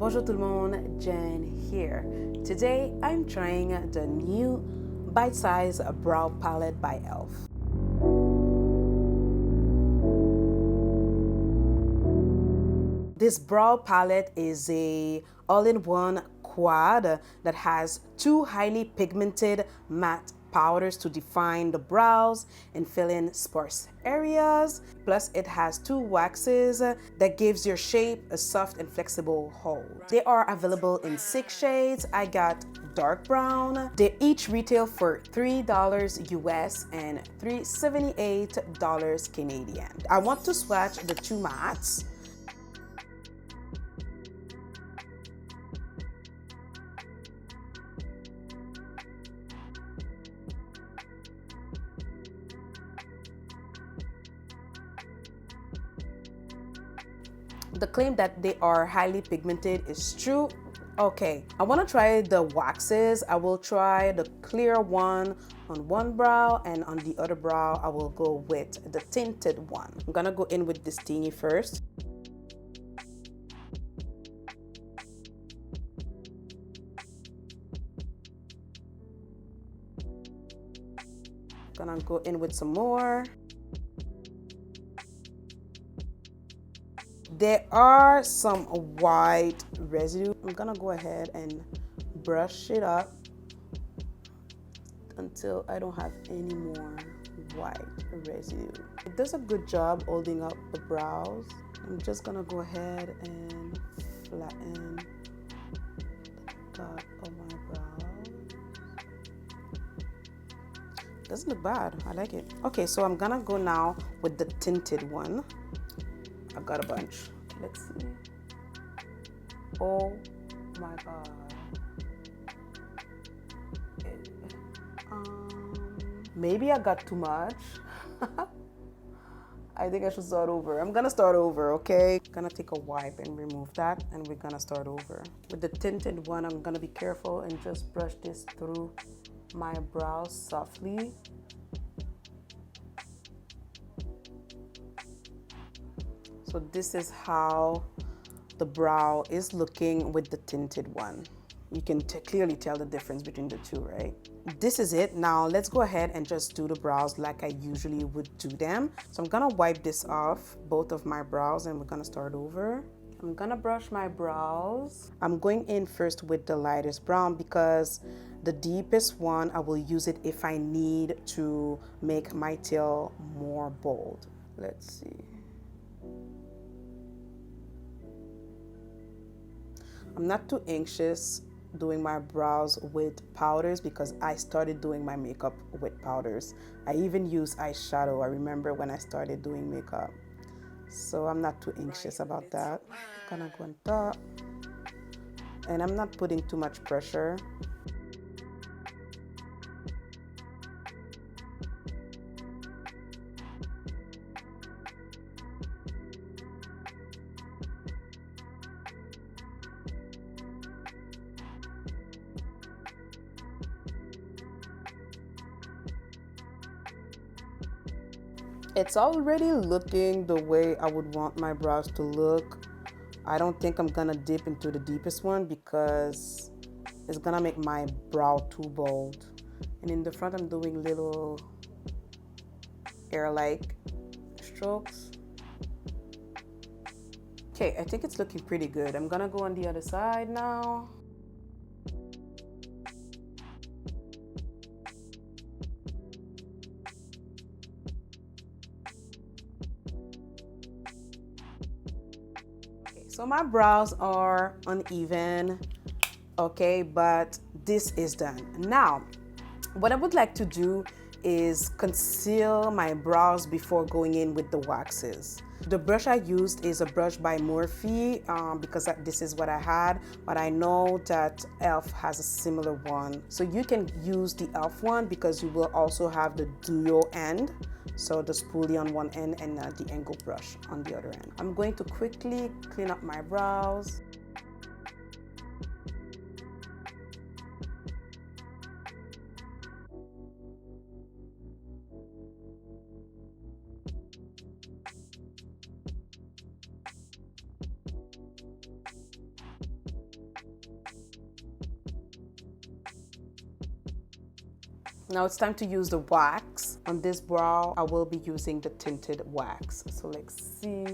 Bonjour tout le monde, Jen here. Today I'm trying the new bite-size brow palette by e.l.f. This brow palette is a all-in-one quad that has two highly pigmented matte powders to define the brows and fill in sparse areas. Plus it has two waxes that gives your shape a soft and flexible hold. They are available in 6 shades. I got dark brown. They each retail for $3 US and $378 Canadian. I want to swatch the two mattes. The claim that they are highly pigmented is true. Okay, I want to try the waxes. I will try the clear one on one brow, and on the other brow I will go with the tinted one. I'm gonna go in with this teeny first. Gonna go in with some more. There are some white residue. I'm gonna go ahead and brush it up until I don't have any more white residue. It does a good job holding up the brows. I'm just gonna go ahead and flatten the top of my brows. Doesn't look bad, I like it. Okay, so I'm gonna go now with the tinted one. I got a bunch. Let's see. Oh my god. Maybe I got too much. I think I should start over. I'm gonna start over, okay? Gonna take a wipe and remove that, and we're gonna start over. With the tinted one, I'm gonna be careful and just brush this through my brows softly. So this is how the brow is looking with the tinted one. You can clearly tell the difference between the two, right? This is it. Now let's go ahead and just do the brows like I usually would do them. So I'm gonna wipe this off, both of my brows, and we're gonna start over. I'm gonna brush my brows. I'm going in first with the lightest brown because the deepest one, I will use it if I need to make my tail more bold. Let's see. I'm not too anxious doing my brows with powders because I started doing my makeup with powders. I even use eyeshadow. I remember when I started doing makeup. So I'm not too anxious about that. I'm gonna go on top. And I'm not putting too much pressure. It's already looking the way I would want my brows to look. I don't think I'm gonna dip into the deepest one because it's gonna make my brow too bold. And in the front, I'm doing little hair-like strokes. Okay, I think it's looking pretty good. I'm gonna go on the other side now. So my brows are uneven, okay, but this is done. Now, what I would like to do is conceal my brows before going in with the waxes. The brush I used is a brush by Morphe because this is what I had, but I know that e.l.f. has a similar one. So you can use the e.l.f. one because you will also have the duo end. So the spoolie on one end and the angle brush on the other end. I'm going to quickly clean up my brows. Now it's time to use the wax. On this brow, I will be using the tinted wax. So let's see.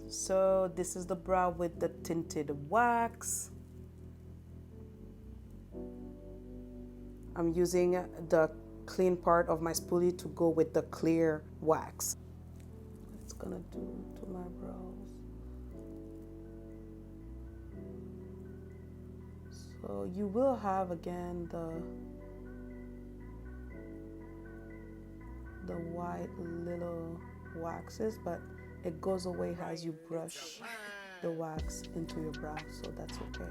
So this is the brow with the tinted wax. I'm using the clean part of my spoolie to go with the clear wax. It's gonna do to my brows. So you will have again the white little waxes, but it goes away as you brush the wax into your brow, so that's okay.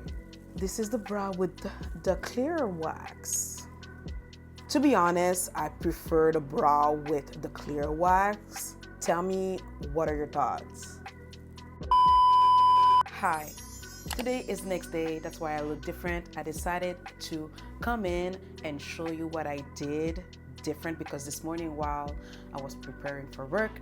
This is the brow with the clear wax. To be honest, I prefer the brow with the clear wax. Tell me, what are your thoughts? Hi, today is next day, that's why I look different. I decided to come in and show you what I did different because this morning while I was preparing for work,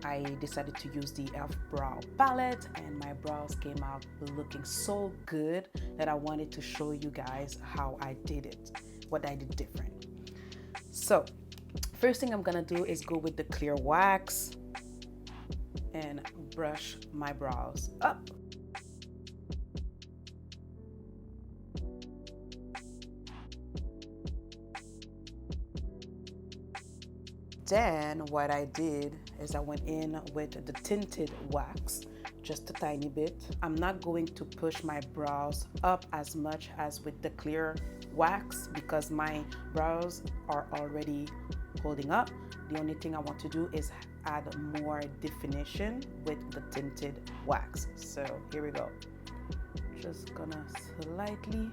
I decided to use the Eyebrow palette and my brows came out looking so good that I wanted to show you guys how I did it, what I did different. So first thing I'm gonna do is go with the clear wax and brush my brows up. Then what I did is I went in with the tinted wax, just a tiny bit. I'm not going to push my brows up as much as with the clear wax because my brows are already holding up. The only thing I want to do is add more definition with the tinted wax. So here we go. Just gonna slightly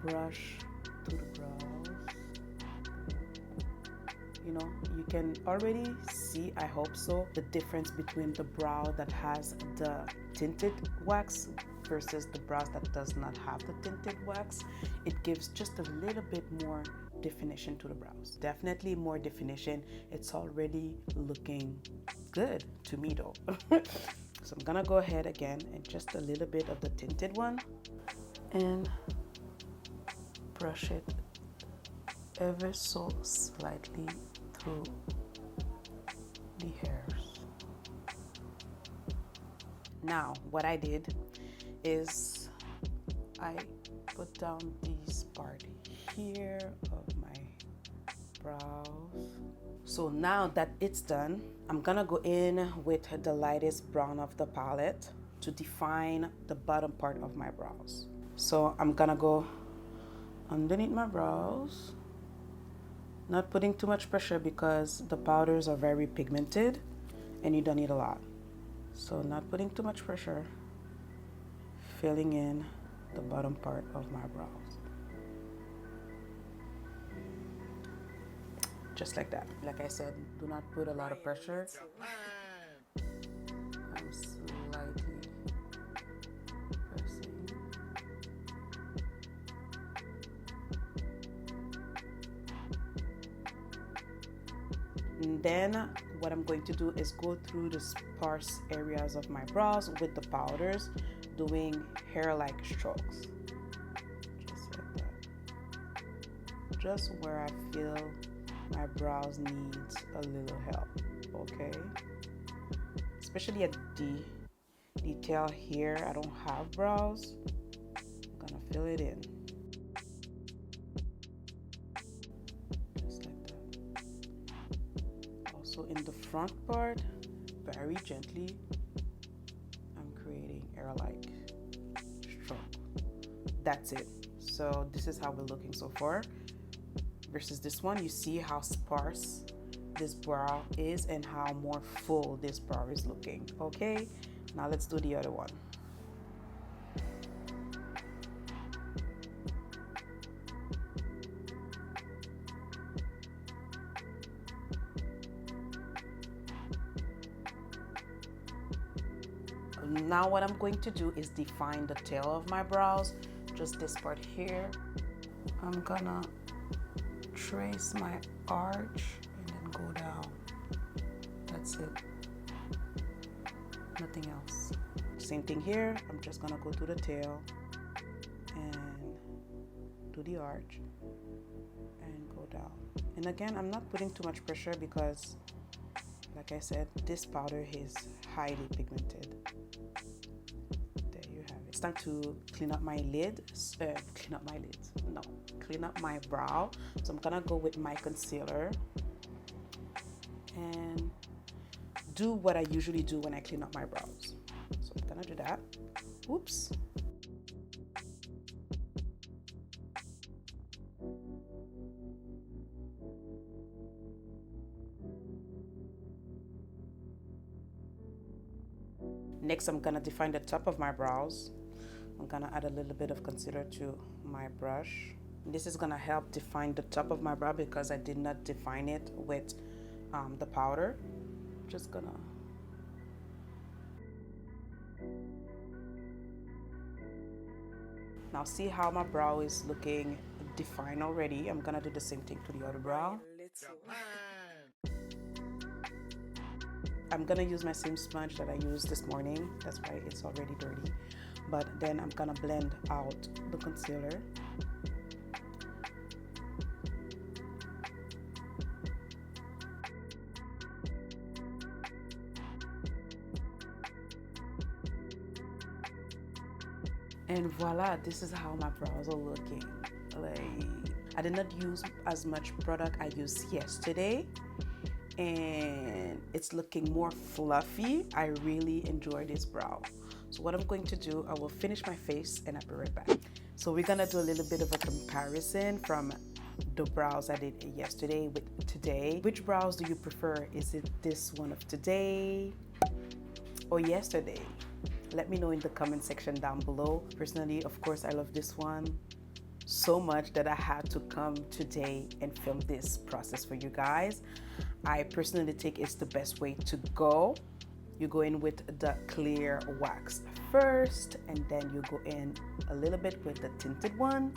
brush through the brows. You know, you can already see, I hope so, the difference between the brow that has the tinted wax versus the brows that does not have the tinted wax. It gives just a little bit more definition to the brows. Definitely more definition. It's already looking good to me though. So I'm gonna go ahead again and just a little bit of the tinted one and brush it ever so slightly through the hairs. Now what I did is I put down this part here of my brows. So now that it's done, I'm gonna go in with the lightest brown of the palette to define the bottom part of my brows. So I'm gonna go underneath my brows, not putting too much pressure because the powders are very pigmented and you don't need a lot. So not putting too much pressure, filling in the bottom part of my brows. Just like that. Like I said, do not put a lot of pressure. I'm slightly pressing. And then what I'm going to do is go through the sparse areas of my brows with the powders, doing hair-like strokes. Just like that. Just where I feel my brows needs a little help, okay? Especially at the detail here, I don't have brows. I'm gonna fill it in. Just like that. Also in the front part, very gently, I'm creating hair-like stroke. That's it. So this is how we're looking so far. Versus this one, you see how sparse this brow is and how more full this brow is looking. Okay, now let's do the other one. Now what I'm going to do is define the tail of my brows, just this part here. I'm gonna trace my arch and then go down. That's it. Nothing else. Same thing here. I'm just gonna go through the tail and do the arch and go down. And again, I'm not putting too much pressure because, like I said, this powder is highly pigmented. There you have it. It's time to clean up my lid. Clean up my brow. So I'm gonna go with my concealer and do what I usually do when I clean up my brows. So I'm gonna do that. Oops. Next, I'm gonna define the top of my brows. I'm gonna add a little bit of concealer to my brush. This is gonna help define the top of my brow because I did not define it with the powder. Just gonna now see how my brow is looking defined already. I'm gonna do the same thing to the other brow. I'm gonna use my same sponge that I used this morning. That's why it's already dirty. But then I'm gonna blend out the concealer. And voila, this is how my brows are looking. Like, I did not use as much product I used yesterday, and it's looking more fluffy. I really enjoy this brow. So what I'm going to do, I will finish my face and I'll be right back. So we're gonna do a little bit of a comparison from the brows I did yesterday with today. Which brows do you prefer? Is it this one of today or yesterday? Let me know in the comment section down below. Personally, of course, I love this one so much that I had to come today and film this process for you guys. I personally think it's the best way to go. You go in with the clear wax first, and then you go in a little bit with the tinted one,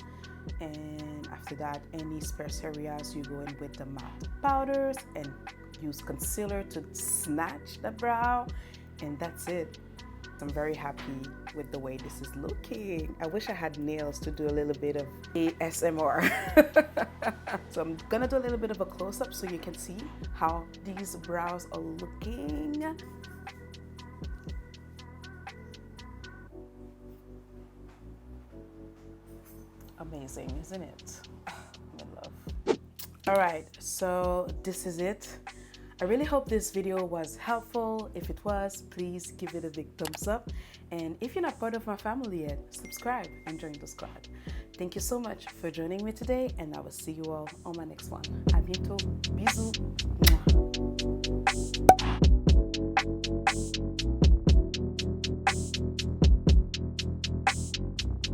and after that, any sparse areas, you go in with the matte powders and use concealer to snatch the brow, and that's it. I'm very happy with the way this is looking. I wish I had nails to do a little bit of ASMR. So I'm gonna do a little bit of a close-up so you can see how these brows are looking. Amazing, isn't it? I'm in love. All right, so this is it. I really hope this video was helpful. If it was, please give it a big thumbs up. And if you're not part of my family yet, subscribe and join the squad. Thank you so much for joining me today, and I will see you all on my next one. À bientôt. Bisous.